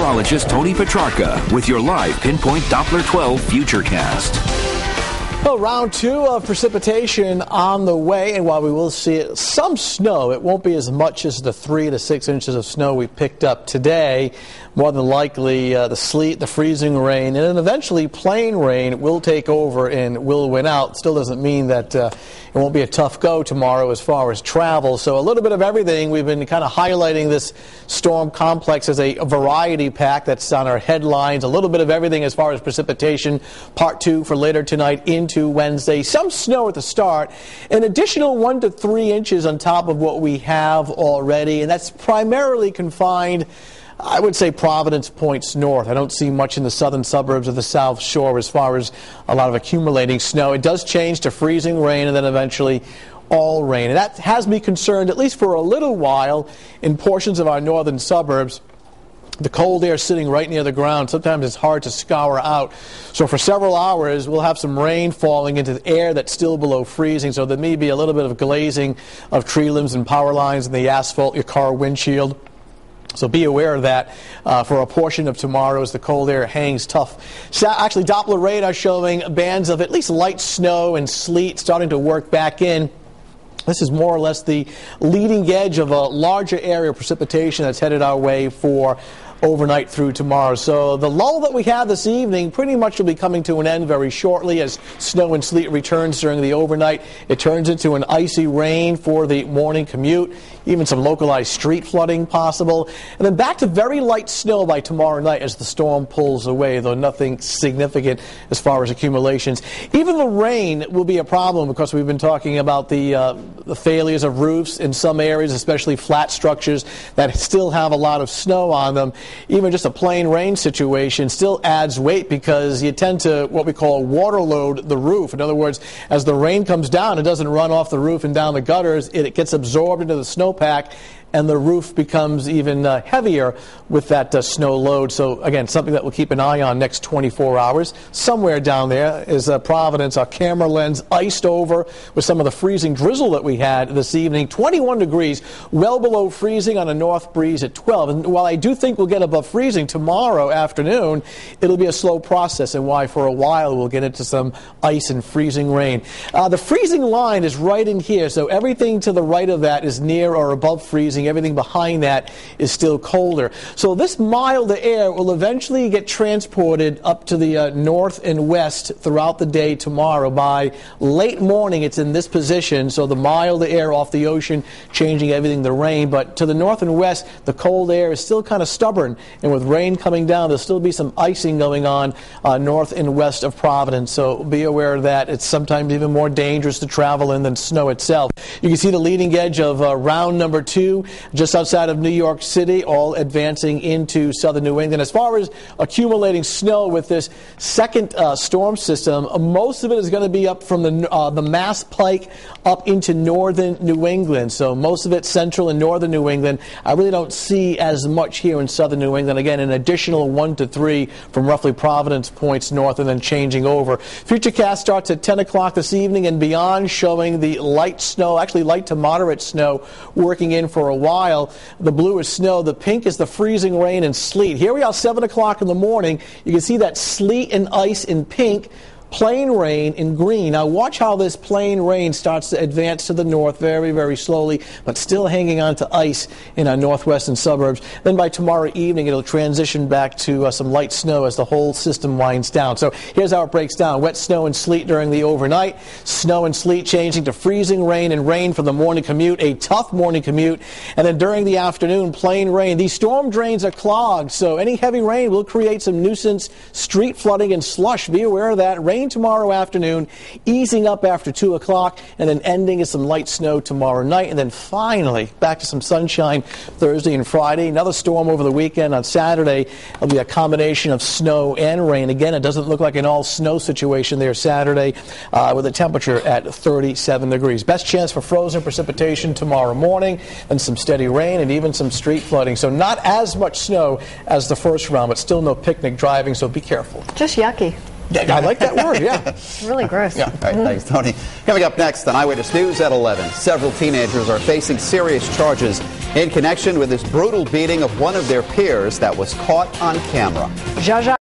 meteorologist Tony Petrarca with your live Pinpoint Doppler 12 Futurecast. Well, round 2 of precipitation on the way, and while we will see some snow, it won't be as much as the 3 to 6 inches of snow we picked up today. More than likely, the sleet, the freezing rain, and then eventually plain rain will take over and will win out. Still doesn't mean that it won't be a tough go tomorrow as far as travel. So a little bit of everything. We've been kind of highlighting this storm complex as a variety pack that's on our headlines. A little bit of everything as far as precipitation. Part 2 for later tonight into Wednesday. Some snow at the start. An additional 1 to 3 inches on top of what we have already. And that's primarily confined, I would say, Providence points north. I don't see much in the southern suburbs of the South Shore as far as a lot of accumulating snow. It does change to freezing rain and then eventually all rain. And that has me concerned, at least for a little while, in portions of our northern suburbs. The cold air sitting right near the ground. Sometimes it's hard to scour out. So for several hours, we'll have some rain falling into the air that's still below freezing. So there may be a little bit of glazing of tree limbs and power lines in the asphalt, your car windshield. So be aware of that for a portion of tomorrow as the cold air hangs tough. Actually, Doppler radar showing bands of at least light snow and sleet starting to work back in. This is more or less the leading edge of a larger area of precipitation that's headed our way for overnight through tomorrow. So the lull that we have this evening pretty much will be coming to an end very shortly as snow and sleet returns during the overnight. It turns into an icy rain for the morning commute, even some localized street flooding possible. And then back to very light snow by tomorrow night as the storm pulls away, though nothing significant as far as accumulations. Even the rain will be a problem because we've been talking about the failures of roofs in some areas, especially flat structures that still have a lot of snow on them. Even just a plain rain situation still adds weight because you tend to what we call water load the roof. In other words, as the rain comes down, it doesn't run off the roof and down the gutters. It gets absorbed into the snowpack, and the roof becomes even heavier with that snow load. So, again, something that we'll keep an eye on next 24 hours. Somewhere down there is Providence, our camera lens iced over with some of the freezing drizzle that we had this evening. 21 degrees, well below freezing on a north breeze at 12. And while I do think we'll get above freezing tomorrow afternoon, it'll be a slow process, and why for a while we'll get into some ice and freezing rain. The freezing line is right in here, so everything to the right of that is near or above freezing. Everything behind that is still colder. So this milder air will eventually get transported up to the north and west throughout the day tomorrow. By late morning, it's in this position, so the milder air off the ocean changing everything to rain. But to the north and west, the cold air is still kind of stubborn, and with rain coming down, there'll still be some icing going on north and west of Providence. So be aware of that. It's sometimes even more dangerous to travel in than snow itself. You can see the leading edge of round number 2 just outside of New York City, all advancing into southern New England. As far as accumulating snow with this second storm system, most of it is going to be up from the Mass Pike up into northern New England. So most of it central and northern New England. I really don't see as much here in southern New England. Again, an additional 1 to 3 from roughly Providence points north and then changing over. Futurecast starts at 10 o'clock this evening and beyond, showing the light snow, actually light to moderate snow, working in for a while. The blue is snow. The pink is the freezing rain and sleet. Here we are, 7 o'clock in the morning. You can see that sleet and ice in pink. Plain rain in green. Now watch how this plain rain starts to advance to the north very, very slowly, but still hanging on to ice in our northwestern suburbs. Then by tomorrow evening, it'll transition back to some light snow as the whole system winds down. So here's how it breaks down. Wet snow and sleet during the overnight. Snow and sleet changing to freezing rain and rain for the morning commute, a tough morning commute. And then during the afternoon, plain rain. These storm drains are clogged, so any heavy rain will create some nuisance street flooding and slush. Be aware of that. Rain tomorrow afternoon, easing up after 2 o'clock, and then ending in some light snow tomorrow night, and then finally back to some sunshine Thursday and Friday. Another storm over the weekend. On Saturday, it'll be a combination of snow and rain. Again, it doesn't look like an all-snow situation there Saturday with a temperature at 37 degrees. Best chance for frozen precipitation tomorrow morning, and some steady rain and even some street flooding. So not as much snow as the first round, but still no picnic driving, so be careful. Just yucky. Yeah, I like that word, yeah. Really gross. Yeah. All right, thanks, Tony. Coming up next on Eyewitness News at 11, several teenagers are facing serious charges in connection with this brutal beating of one of their peers that was caught on camera. Zsa Zsa